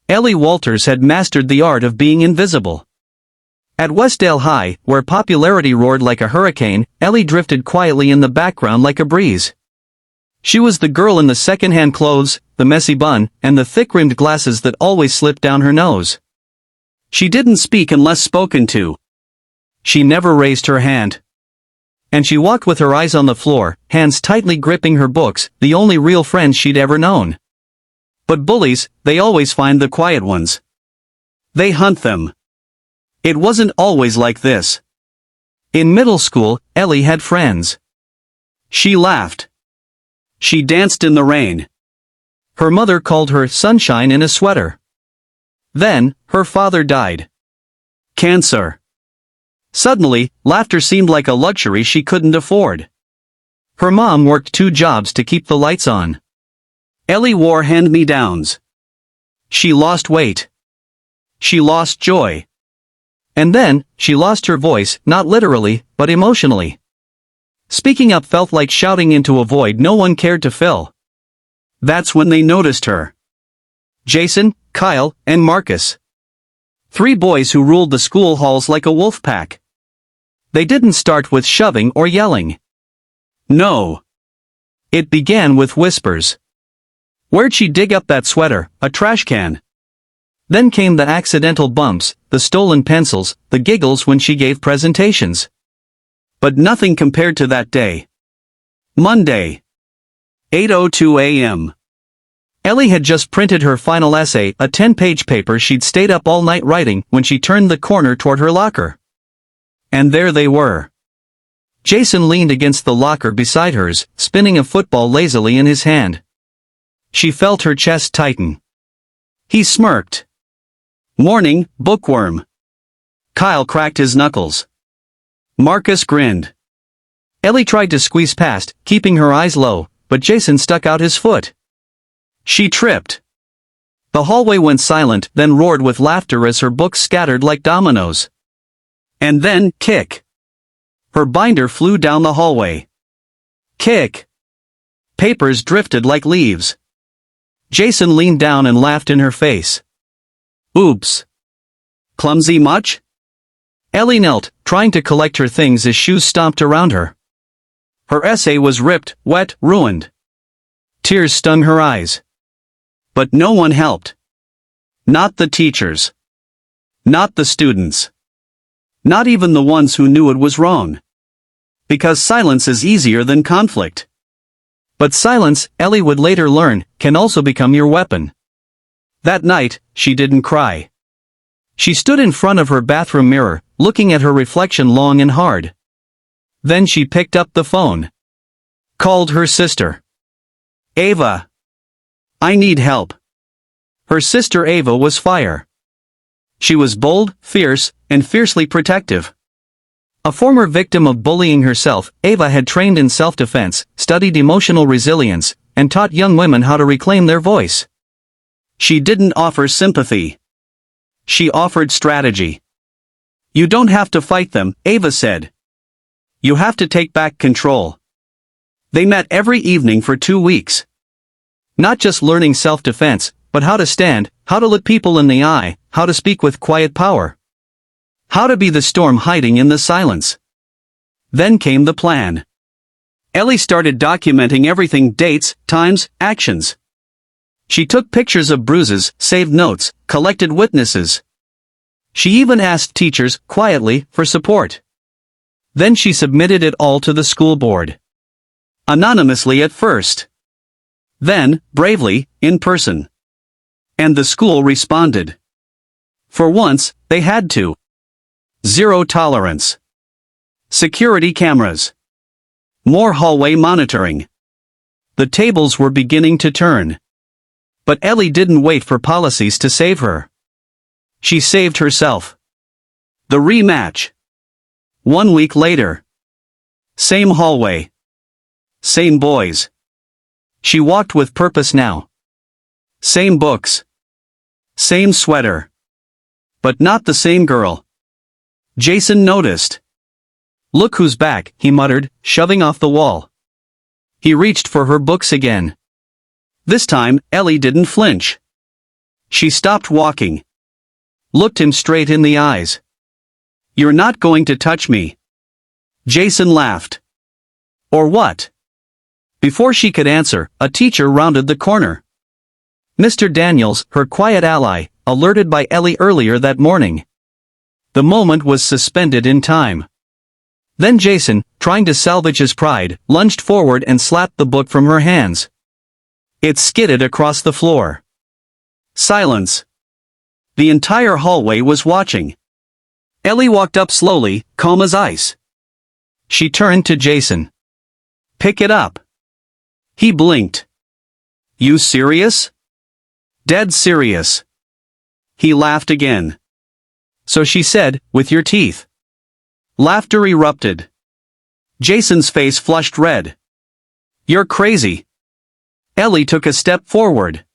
Ellie Walters had mastered the art of being invisible. At Westdale High, where popularity roared like a hurricane, Ellie drifted quietly in the background like a breeze. She was the girl in the second-hand clothes, the messy bun, and the thick-rimmed glasses that always slipped down her nose. She didn't speak unless spoken to. She never raised her hand. And she walked with her eyes on the floor, hands tightly gripping her books, the only real friends she'd ever known. But bullies, they always find the quiet ones. They hunt them. It wasn't always like this. In middle school, Ellie had friends. She laughed. She danced in the rain. Her mother called her sunshine in a sweater. Then, her father died. Cancer. Suddenly, laughter seemed like a luxury she couldn't afford. Her mom worked 2 jobs to keep the lights on. Ellie wore hand-me-downs. She lost weight. She lost joy. And then, she lost her voice, not literally, but emotionally. Speaking up felt like shouting into a void no one cared to fill. That's when they noticed her. Jason, Kyle, and Marcus. 3 boys who ruled the school halls like a wolf pack. They didn't start with shoving or yelling. No. It began with whispers. Where'd she dig up that sweater? A trash can. Then came the accidental bumps, the stolen pencils, the giggles when she gave presentations. But nothing compared to that day. Monday. 8:02 a.m. Ellie had just printed her final essay, a 10-page paper she'd stayed up all night writing, when she turned the corner toward her locker. And there they were. Jason leaned against the locker beside hers, spinning a football lazily in his hand. She felt her chest tighten. He smirked. Morning, bookworm. Kyle cracked his knuckles. Marcus grinned. Ellie tried to squeeze past, keeping her eyes low, but Jason stuck out his foot. She tripped. The hallway went silent, then roared with laughter as her books scattered like dominoes. And then, kick. Her binder flew down the hallway. Kick. Papers drifted like leaves. Jason leaned down and laughed in her face. Oops. Clumsy much? Ellie knelt, trying to collect her things as shoes stomped around her. Her essay was ripped, wet, ruined. Tears stung her eyes. But no one helped. Not the teachers. Not the students. Not even the ones who knew it was wrong. Because silence is easier than conflict. But silence, Ellie would later learn, can also become your weapon. That night, she didn't cry. She stood in front of her bathroom mirror, looking at her reflection long and hard. Then she picked up the phone. Called her sister. Ava. I need help. Her sister Ava was fire. She was bold, fierce, and fiercely protective. A former victim of bullying herself, Ava had trained in self-defense, studied emotional resilience, and taught young women how to reclaim their voice. She didn't offer sympathy. She offered strategy. You don't have to fight them, Ava said. You have to take back control. They met every evening for 2 weeks. Not just learning self-defense, but how to stand, how to look people in the eye, how to speak with quiet power. How to be the storm hiding in the silence. Then came the plan. Ellie started documenting everything: dates, times, actions. She took pictures of bruises, saved notes, collected witnesses. She even asked teachers, quietly, for support. Then she submitted it all to the school board. Anonymously at first. Then, bravely, in person. And the school responded. For once, they had to. Zero tolerance. Security cameras. More hallway monitoring. The tables were beginning to turn. But Ellie didn't wait for policies to save her. She saved herself. The rematch. 1 week later. Same hallway. Same boys. She walked with purpose now. Same books. Same sweater. But not the same girl. Jason noticed. Look who's back, he muttered, shoving off the wall. He reached for her books again. This time, Ellie didn't flinch. She stopped walking. Looked him straight in the eyes. "You're not going to touch me." Jason laughed. "Or what?" Before she could answer, a teacher rounded the corner. Mr. Daniels, her quiet ally, alerted by Ellie earlier that morning. The moment was suspended in time. Then Jason, trying to salvage his pride, lunged forward and slapped the book from her hands. It skidded across the floor. Silence. The entire hallway was watching. Ellie walked up slowly, calm as ice. She turned to Jason. "Pick it up." He blinked. "You serious?" "Dead serious." He laughed again. "So," she said, "with your teeth." Laughter erupted. Jason's face flushed red. "You're crazy." Ellie took a step forward.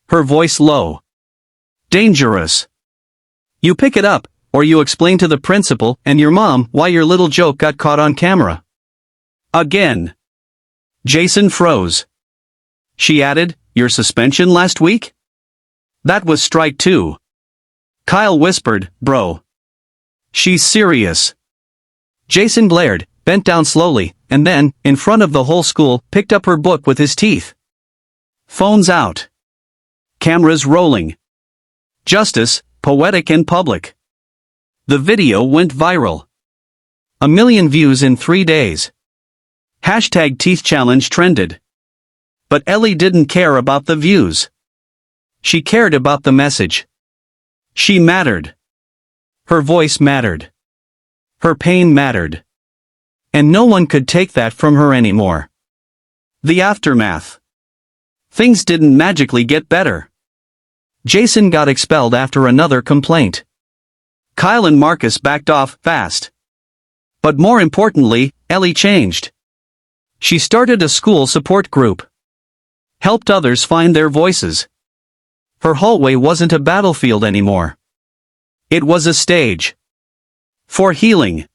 Her voice low. "Dangerous. You pick it up, or you explain to the principal and your mom why your little joke got caught on camera." Again. Jason froze. She added, "Your suspension last week?" "That was strike 2. Kyle whispered, "Bro. She's serious." Jason glared, bent down slowly, and then, in front of the whole school, picked up her book with his teeth. Phones out. Cameras rolling. Justice, poetic and public. The video went viral. 1 million views in 3 days. Hashtag Teeth Challenge trended. But Ellie didn't care about the views. She cared about the message. She mattered. Her voice mattered. Her pain mattered. And no one could take that from her anymore. The aftermath. Things didn't magically get better. Jason got expelled after another complaint. Kyle and Marcus backed off fast. But more importantly, Ellie changed. She started a school support group. Helped others find their voices. Her hallway wasn't a battlefield anymore. It was a stage. For healing.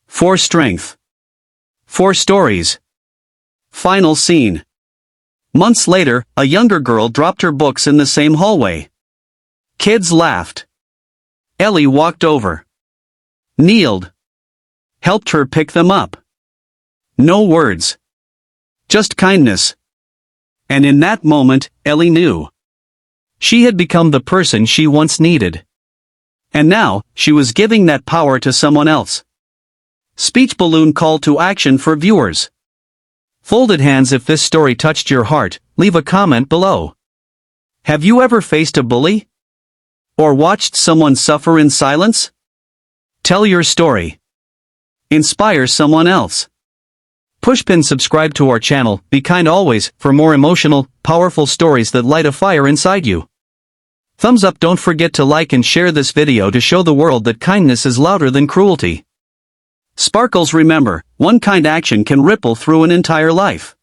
For strength. For stories. Final scene. Months later, a younger girl dropped her books in the same hallway. Kids laughed. Ellie walked over. Kneeled. Helped her pick them up. No words. Just kindness. And in that moment, Ellie knew. She had become the person she once needed. And now, she was giving that power to someone else. Speech balloon call to action for viewers. Folded hands. If this story touched your heart, leave a comment below. Have you ever faced a bully? Or watched someone suffer in silence? Tell your story. Inspire someone else. Pushpin. Subscribe to our channel, be kind always, for more emotional, powerful stories that light a fire inside you. Thumbs up. Don't forget to like and share this video to show the world that kindness is louder than cruelty. Sparkles. Remember, one kind action can ripple through an entire life.